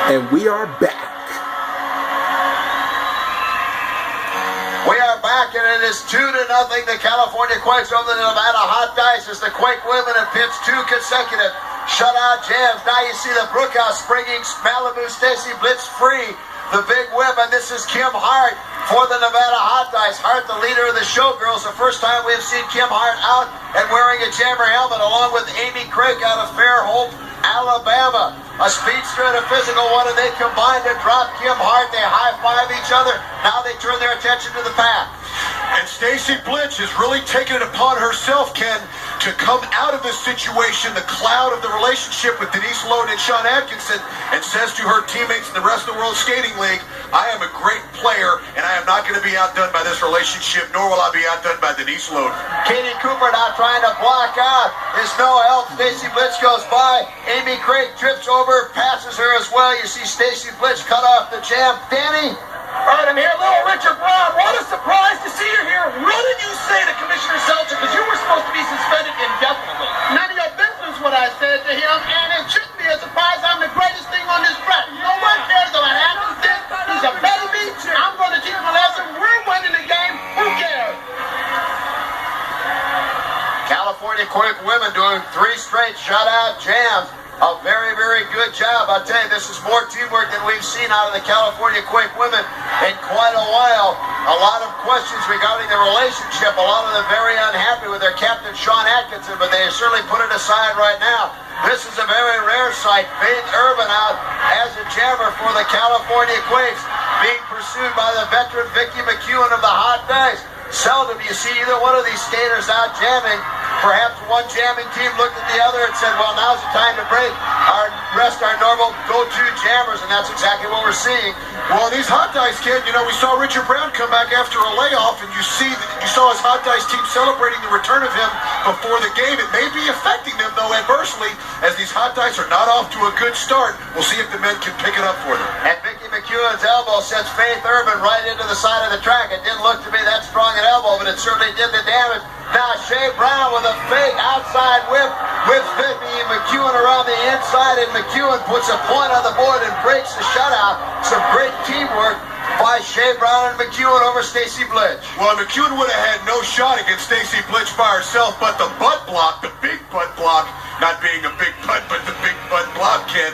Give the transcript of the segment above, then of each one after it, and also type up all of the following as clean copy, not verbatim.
And we are back. We are back, and it is 2-0. The California Quakes over the Nevada Hot Dice as the Quake women have pitched 2 consecutive shutout jams. Now you see the Brookhouse springing Malibu Stacy Blitz free. The big whip, and this is Kim Hart for the Nevada Hot Dice. Hart, the leader of the Showgirls. The first time we have seen Kim Hart out and wearing a jammer helmet, along with Amy Craig out of Fairhope, Alabama. A speedster and a physical one, and they combine to drop Kim Hart. They high-five each other. Now they turn their attention to the pack. And Stacy Blitz has really taken it upon herself, Ken, to come out of this situation, the cloud of the relationship with Denise Loden and Sean Atkinson, and says to her teammates in the rest of the World Skating League, I am a great player, and I am not going to be outdone by this relationship, nor will I be outdone by Denise Loden. Katie Cooper now trying to block out. There's no help. Stacy Blitz goes by. Amy Craig trips over, passes her as well. You see Stacy Blitz cut off the jam. Danny? All right, I'm here. Little Richard Brown. What a surprise to see you here. What did you say to Commissioner Seltzer? Because you were supposed to be suspended indefinitely. None of your business what I said to him, and it shouldn't be a surprise. I'm the greatest thing on this track. No one cares about Atkinson. He's a better me. I'm going to teach him a lesson. We're winning the game. Who cares? California Quake women doing 3 straight shutout jams. A very, very good job. I'll tell you, this is more teamwork than we've seen out of the California Quake women in quite a while. A lot of questions regarding the relationship. A lot of them very unhappy with their captain, Sean Atkinson, but they certainly put it aside right now. This is a very rare sight. Faith Urban out as a jammer for the California Quakes, being pursued by the veteran Vicki McEwen of the Hot Dice. Seldom you see either one of these skaters out jamming. Perhaps one jamming team looked at the other and said, well, now's the time to break. Rest our normal go-to jammers, and that's exactly what we're seeing. Well, these Hot Dice, kid, you know, we saw Richard Brown come back after a layoff, and you saw his Hot Dice team celebrating the return of him before the game. It may be affecting them, though, adversely, as these Hot Dice are not off to a good start. We'll see if the men can pick it up for them. And Vicki McEwen's elbow sends Faith Urban right into the side of the track. It didn't look to be that strong an elbow, but it certainly did the damage. Now Shea Brown with a fake outside whip with Vicki McEwen around the inside, and McEwen puts a point on the board and breaks the shutout. Some great teamwork by Shea Brown and McEwen over Stacy Blitz. Well, McEwen would have had no shot against Stacy Blitz by herself, but the butt block, the big butt block, not being a big butt, but the big butt block, Ken,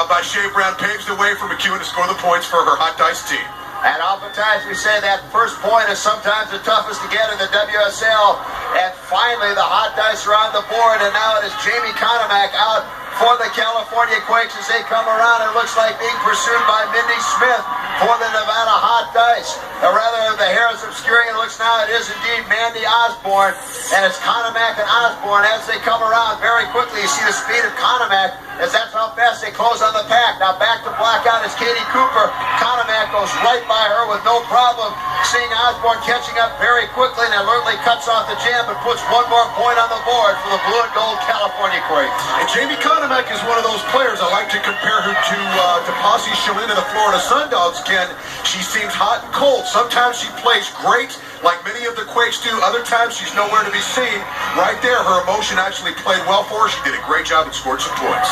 by Shea Brown paves the way for McEwen to score the points for her Hot Dice team. And oftentimes we say that first point is sometimes the toughest to get in the WSL. And finally the Hot Dice are on the board, and now it is Jamie Konomak out for the California Quakes as they come around. It looks like being pursued by Mindy Smith for the Nevada Hot Dice. Or rather, the hair is obscuring. It looks now it is indeed Mandy Osborne. And it's Konomak and Osborne as they come around very quickly. You see the speed of Konomak as that's how fast they close on the pack. Now back to block out is Katie Cooper. Konomak goes right by her with no problem. Seeing Osborne catching up very quickly and alertly cuts off the jam and puts one more point on the board for the blue and gold California Quakes. And Jamie Konomak is one of those players I like to compare her to Posse Shalin of the Florida Sundogs, Ken. She seems hot and cold. Sometimes she plays great, like many of the Quakes do. Other times she's nowhere to be seen. Right there, her emotion actually played well for her. She did a great job and scored some points.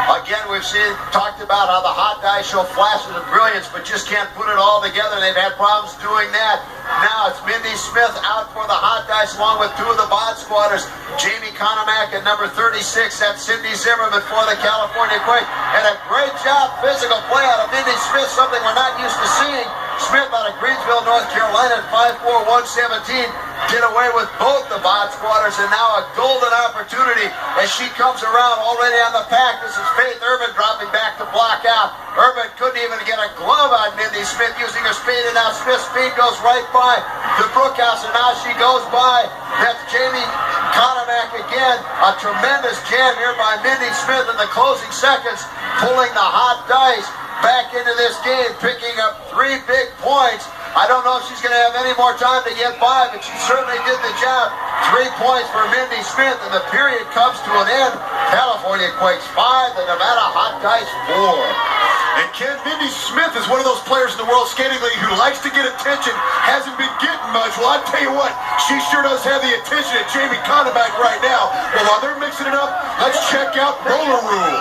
Again, we've talked about how the Hot Dice show flashes of brilliance, but just can't put it all together. They've had problems doing that. Now it's Mindy Smith out for the Hot Dice, along with 2 of the bod squatters, Jamie Konomak at number 36. That's Cindy Zimmerman for the California Quake. And a great job, physical play out of Mindy Smith, something we're not used to seeing. Smith out of Greensville, North Carolina at 5'4", 117. Did away with both the bod squatters, and now a golden opportunity as she comes around already on the pack. This is Faith Urban dropping back to block out. Urban couldn't even get a glove on Mindy Smith using her speed, and now Smith's speed goes right by the Brookhouse, and now she goes by. That's Jamie Konomak again. A tremendous jam here by Mindy Smith in the closing seconds, pulling the Hot Dice back into this game, picking up 3 big points. I don't know if she's going to have any more time to get by, but she certainly did the job. 3 points for Mindy Smith, and the period comes to an end. California Quakes 5, the Nevada Hot Dice 4. And Ken, Mindy Smith is one of those players in the World Skating League who likes to get attention, hasn't been getting much. Well, I tell you what, she sure does have the attention of Jamie Konomak right now. Well, while they're mixing it up, let's check out Roller Rule.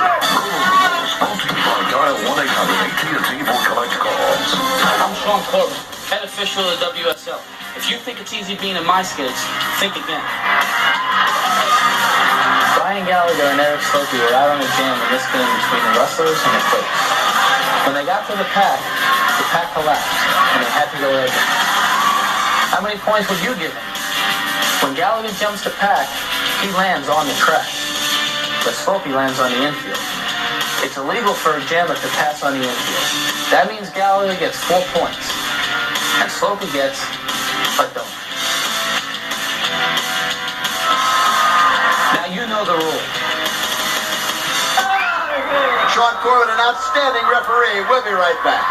Sponsored by dial 1-800 Sean Corbin, head official of the WSL. If you think it's easy being in my skates, think again. Brian Gallagher and Eric Slopey were out on a jam in this game between the Rustlers and the Quakes. When they got to the pack collapsed, and they had to go edging. How many points would you give him? When Gallagher jumps to pack, he lands on the track, but Slopey lands on the infield. It's illegal for a jammer to pass on the infield. That means Gallagher gets 4 points, and Slopey gets a donut. Now you know the rule. Sean Corbin, an outstanding referee. We'll be right back.